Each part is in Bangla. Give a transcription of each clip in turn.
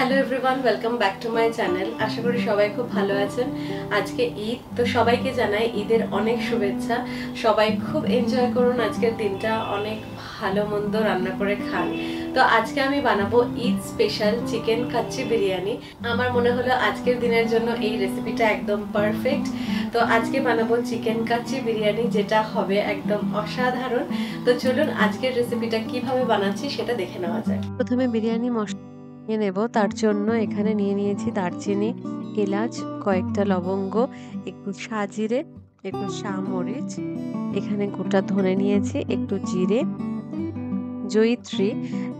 Hello everyone, welcome back to my channel. আশা করি সবাই খুব ভালো আছেন। আজকে ঈদ, তো সবাইকে জানাই ঈদের অনেক শুভেচ্ছা। সবাই খুব এনজয় করুন আজকের দিনটা, অনেক ভালো মন্দ রান্না করে খান। তো আজকে আমি বানাবো ঈদ স্পেশাল চিকেন কাচ্চি বিরিয়ানি। আমার মনে হলো আজকের দিনের জন্য এই রেসিপিটা একদম পারফেক্ট। তো আজকে বানাবো চিকেন কাচ্চি বিরিয়ানি, যেটা হবে একদম অসাধারণ। তো চলুন আজকের রেসিপিটা কিভাবে বানাচ্ছি সেটা দেখে নেওয়া যায়। প্রথমে বিরিয়ানি মশলা নিয়ে নেব। তার জন্য এখানে নিয়ে নিয়েছি দারচিনি, এলাচ, কয়েকটা লবঙ্গ, একটু সাজিরে, একটু মরিচ, এখানে গোটা ধনে নিয়েছি, একটু জিরে, জয়িত্রী,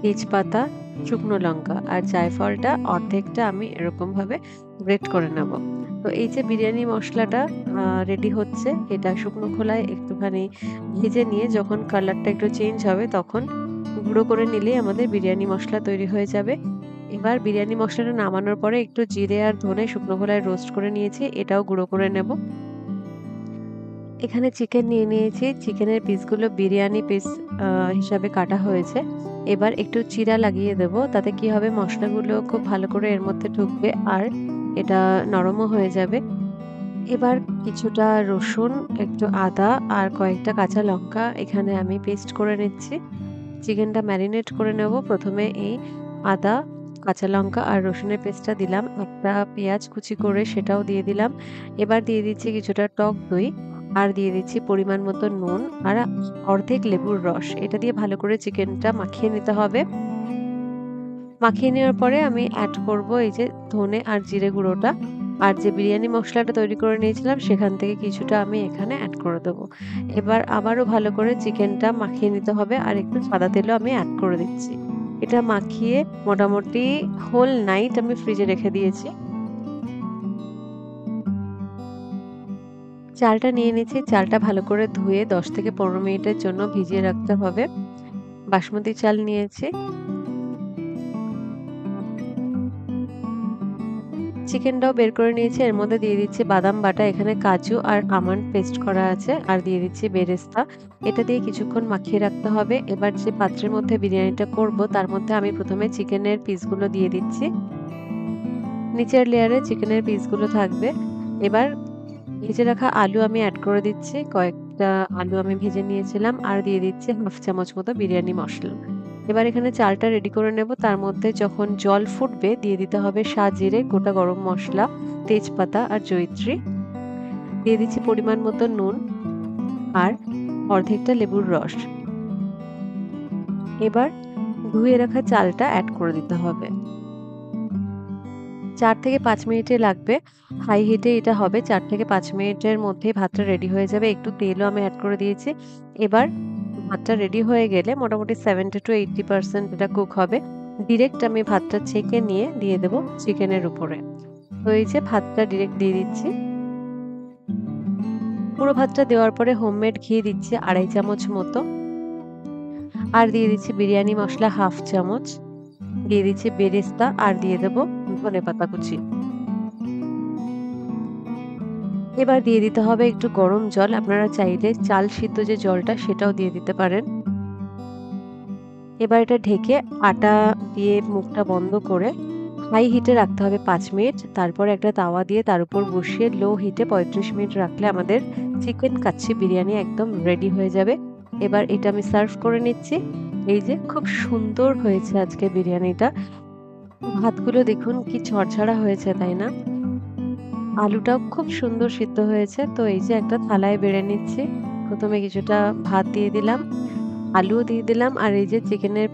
তেজপাতা, শুকনো লঙ্কা আর জায়ফলটা অর্ধেকটা আমি এরকম ভাবে গ্রেট করে নেব। তো এই যে বিরিয়ানি মশলাটা রেডি হচ্ছে, এটা শুকনো খোলায় একটুখানি ভেজে নিয়ে যখন কালারটা একটু চেঞ্জ হবে তখন গুঁড়ো করে নিলেই আমাদের বিরিয়ানি মশলা তৈরি হয়ে যাবে। এবার বিরিয়ানি মশলাটা নামানোর পরে একটু জিরে আর ধনে শুকনো খোলায় রোস্ট করে নিয়েছি, এটাও গুঁড়ো করে নেব। এখানে চিকেন নিয়ে নিয়েছি, চিকেনের পিসগুলো বিরিয়ানি পিস হিসাবে কাটা হয়েছে। এবার একটু চিরা লাগিয়ে দেব, তাতে কি হবে মশলাগুলো খুব ভালো করে এর মধ্যে ঢুকবে আর এটা নরমও হয়ে যাবে। এবার কিছুটা রসুন, একটু আদা আর কয়েকটা কাঁচা লঙ্কা এখানে আমি পেস্ট করে নিচ্ছি। চিকেনটা ম্যারিনেট করে নেব। প্রথমে এই আদা, কাঁচা লঙ্কা আর রসুনের পেস্টটা দিলাম, একটা পেঁয়াজ কুচি করে সেটাও দিয়ে দিলাম। এবার দিয়ে দিচ্ছি কিছুটা টক দই আর দিয়ে দিচ্ছি পরিমাণ মতো নুন আর অর্ধেক লেবুর রস। এটা দিয়ে ভালো করে চিকেনটা মাখিয়ে নিতে হবে। মাখিয়ে নেওয়ার পরে আমি অ্যাড করব এই যে ধনে আর জিরে গুঁড়োটা, আর যে বিরিয়ানি মশলাটা তৈরি করে নিয়েছিলাম সেখান থেকে কিছুটা আমি এখানে অ্যাড করে দেবো। এবার আবারও ভালো করে চিকেনটা মাখিয়ে নিতে হবে আর একটু সাদা তেলও আমি অ্যাড করে দিচ্ছি। এটা মাখিয়ে মোটামুটি হোল নাইট আমি ফ্রিজে রেখে দিয়েছি। চালটা নিয়ে নিচ্ছি, চালটা ভালো করে ধুয়ে 10 থেকে 15 মিনিটের জন্য ভিজিয়ে রাখতে হবে। বাসমতি চাল নিয়েছি। চিকেনটাও বের করে নিয়েছি, এর মধ্যে দিয়ে দিচ্ছি বাদাম বাটা, এখানে কাজু আর আমন্ড পেস্ট করা আছে, আর দিয়ে দিচ্ছি বেরেস্তা। এটা দিয়ে কিছুক্ষণ মাখিয়ে রাখতে হবে। এবার যে পাত্রের মধ্যে বিরিয়ানিটা করব তার মধ্যে আমি প্রথমে চিকেনের পিসগুলো দিয়ে দিচ্ছি। নিচের লেয়ারে চিকেনের পিসগুলো থাকবে। এবার ভেজে রাখা আলু আমি অ্যাড করে দিচ্ছি, কয়েকটা আলু আমি ভেজে নিয়েছিলাম, আর দিয়ে দিচ্ছি হাফ চামচ মতো বিরিয়ানি মশলা। এবার এখানে চালটা রেডি করে নেব। তার মধ্যে যখন জল ফুটবে দিয়ে দিতে হবে সাজিরে, গোটা গরম মশলা, তেজপাতা আর জয়িত্রী। দিয়ে দিচ্ছি পরিমাণ মতো নুন আর অর্ধেকটা লেবুর রস। এবার ধুয়ে রাখা চালটা অ্যাড করে দিতে হবে। 4 থেকে 5 মিনিটে লাগবে, হাই হিটে এটা হবে। 4 থেকে 5 মিনিটের মধ্যেই ভাতটা রেডি হয়ে যাবে। একটু তেলও আমি অ্যাড করে দিয়েছি। এবার ভাতটা রেডি হয়ে গেলে মোটামুটি 70 to 80% এটা কুক হবে। ডিরেক্ট আমি ভাতটা ছেঁকে নিয়ে দিয়ে দেব চিকেনের উপরে। তো এই যে ভাতটা ডিরেক্ট দিয়ে দিচ্ছি। পুরো ভাতটা দেওয়ার পরে হোমমেড ঘি দিচ্ছি 2.5 চামচ মতো, আর দিয়ে দিচ্ছি বিরিয়ানি মশলা হাফ চামচ, দিয়ে দিচ্ছি বেরেস্তা আর দিয়ে দেব ধনেপাতা কুচি। এবার দিয়ে দিতে হবে একটু গরম জল, আপনারা চাইলে চাল সিদ্ধ যে জলটা সেটাও দিয়ে দিতে পারেন। এবার এটা ঢেকে আটা দিয়ে মুখটা বন্ধ করে হাই হিটে রাখতে হবে 5 মিনিট। তারপরে একটা তাওয়া দিয়ে তার উপর বসিয়ে লো হিটে 35 মিনিট রাখলে আমাদের চিকেন কাচ্চি বিরিয়ানি একদম রেডি হয়ে যাবে। এবার এটা আমি সার্ভ করে নিচ্ছি। এই যে খুব সুন্দর হয়েছে আজকে বিরিয়ানিটা। ভাতগুলো দেখুন কি ঝরঝরা হয়েছে, তাই না? আলুটাও খুব সুন্দর সিদ্ধ হয়েছে। তো এই যে একটা থালায় বেড়ে নিচ্ছি। প্রথমে কিছুটা ভাত দিয়ে দিলাম, আলুও দিয়ে দিলাম, আর এই যে চিকেনের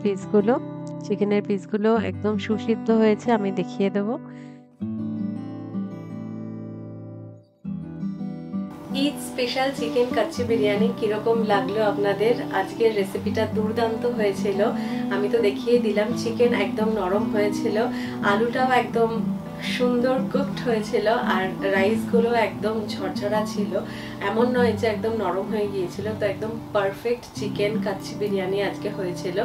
পিসগুলো একদম সুসিদ্ধ হয়েছে, আমি দেখিয়ে দেবো। ঈদ স্পেশাল চিকেন কাচ্চি বিরিয়ানি কিরকম লাগলো আপনাদের? আজকের রেসিপিটা দুর্দান্ত হয়েছিল। আমি তো দেখিয়ে দিলাম, চিকেন একদম নরম হয়েছিল, আলুটাও একদম সুন্দর কুকড হয়েছিল, আর রাইসগুলো একদম ঝরঝরা ছিল, এমন নয় যে একদম নরম হয়ে গিয়েছিল। তো একদম পারফেক্ট চিকেন কাচ্চি বিরিয়ানি আজকে হয়েছিল,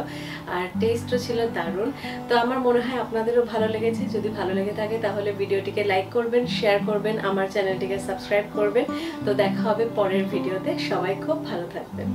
আর টেস্টও ছিল দারুণ। তো আমার মনে হয় আপনাদেরও ভালো লেগেছে। যদি ভালো লেগে থাকে তাহলে ভিডিওটিকে লাইক করবেন, শেয়ার করবেন, আমার চ্যানেলটিকে সাবস্ক্রাইব করবেন। তো দেখা হবে পরের ভিডিওতে। সবাই খুব ভালো থাকবেন।